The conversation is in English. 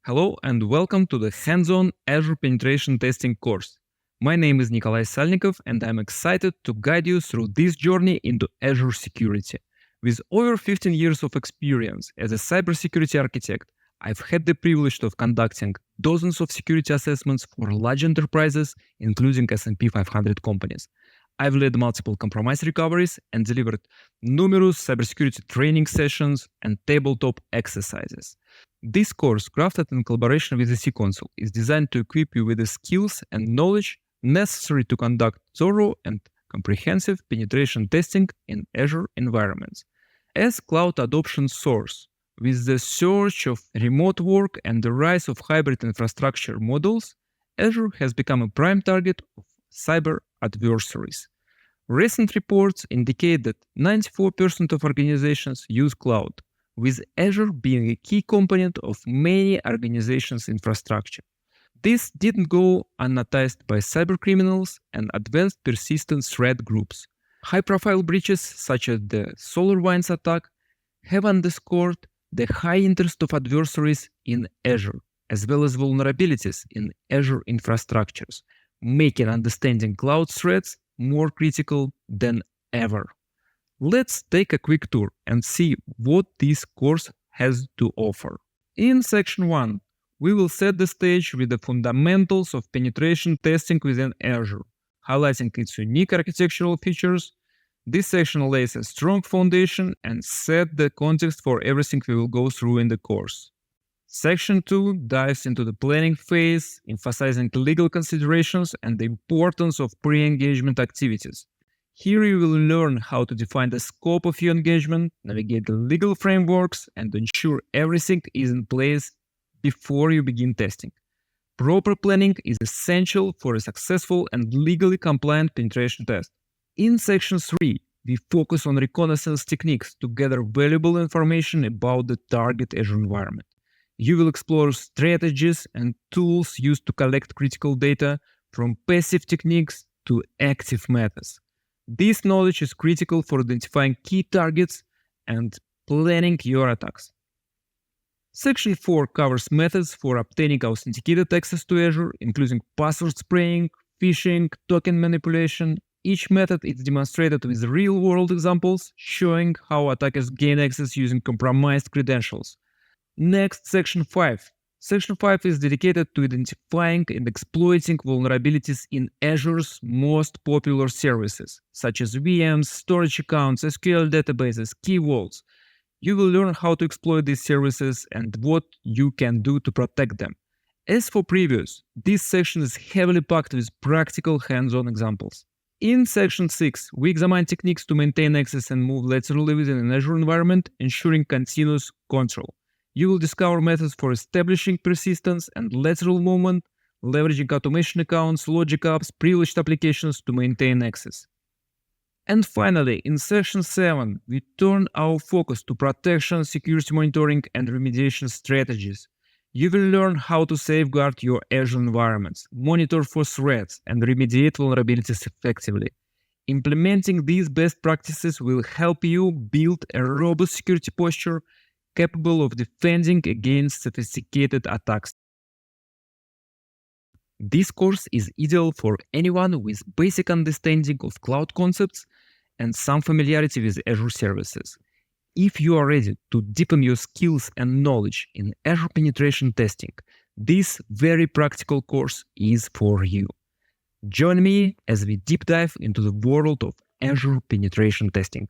Hello and welcome to the hands-on Azure penetration testing course. My name is Nikolai Salnikov and I'm excited to guide you through this journey into Azure security. With over 15 years of experience as a cybersecurity architect, I've had the privilege of conducting dozens of security assessments for large enterprises, including S&P 500 companies. I've led multiple compromise recoveries and delivered numerous cybersecurity training sessions and tabletop exercises. This course, crafted in collaboration with the C-Console, is designed to equip you with the skills and knowledge necessary to conduct thorough and comprehensive penetration testing in Azure environments. As cloud adoption soars, with the surge of remote work and the rise of hybrid infrastructure models, Azure has become a prime target of cyber adversaries. Recent reports indicate that 94% of organizations use cloud, with Azure being a key component of many organizations' infrastructure. This didn't go unnoticed by cybercriminals and advanced persistent threat groups. High-profile breaches such as the SolarWinds attack have underscored the high interest of adversaries in Azure, as well as vulnerabilities in Azure infrastructures, making understanding cloud threats more critical than ever. Let's take a quick tour and see what this course has to offer. In section 1, we will set the stage with the fundamentals of penetration testing within Azure, highlighting its unique architectural features. This section lays a strong foundation and sets the context for everything we will go through in the course. Section 2 dives into the planning phase, emphasizing legal considerations and the importance of pre-engagement activities. Here you will learn how to define the scope of your engagement, navigate the legal frameworks, and ensure everything is in place before you begin testing. Proper planning is essential for a successful and legally compliant penetration test. In section 3, we focus on reconnaissance techniques to gather valuable information about the target Azure environment. You will explore strategies and tools used to collect critical data, from passive techniques to active methods. This knowledge is critical for identifying key targets and planning your attacks. Section 4 covers methods for obtaining authenticated access to Azure, including password spraying, phishing, token manipulation. Each method is demonstrated with real-world examples, showing how attackers gain access using compromised credentials. Next, Section 5. Section 5 is dedicated to identifying and exploiting vulnerabilities in Azure's most popular services, such as VMs, storage accounts, SQL databases, key vaults. You will learn how to exploit these services and what you can do to protect them. As for previews, this section is heavily packed with practical hands-on examples. In Section 6, we examine techniques to maintain access and move laterally within an Azure environment, ensuring continuous control. You will discover methods for establishing persistence and lateral movement, leveraging automation accounts, logic apps, privileged applications to maintain access. And finally, in Section 7, we turn our focus to protection, security monitoring, and remediation strategies. You will learn how to safeguard your Azure environments, monitor for threats, and remediate vulnerabilities effectively. Implementing these best practices will help you build a robust security posture capable of defending against sophisticated attacks. This course is ideal for anyone with basic understanding of cloud concepts and some familiarity with Azure services. If you are ready to deepen your skills and knowledge in Azure penetration testing, this very practical course is for you. Join me as we deep dive into the world of Azure penetration testing.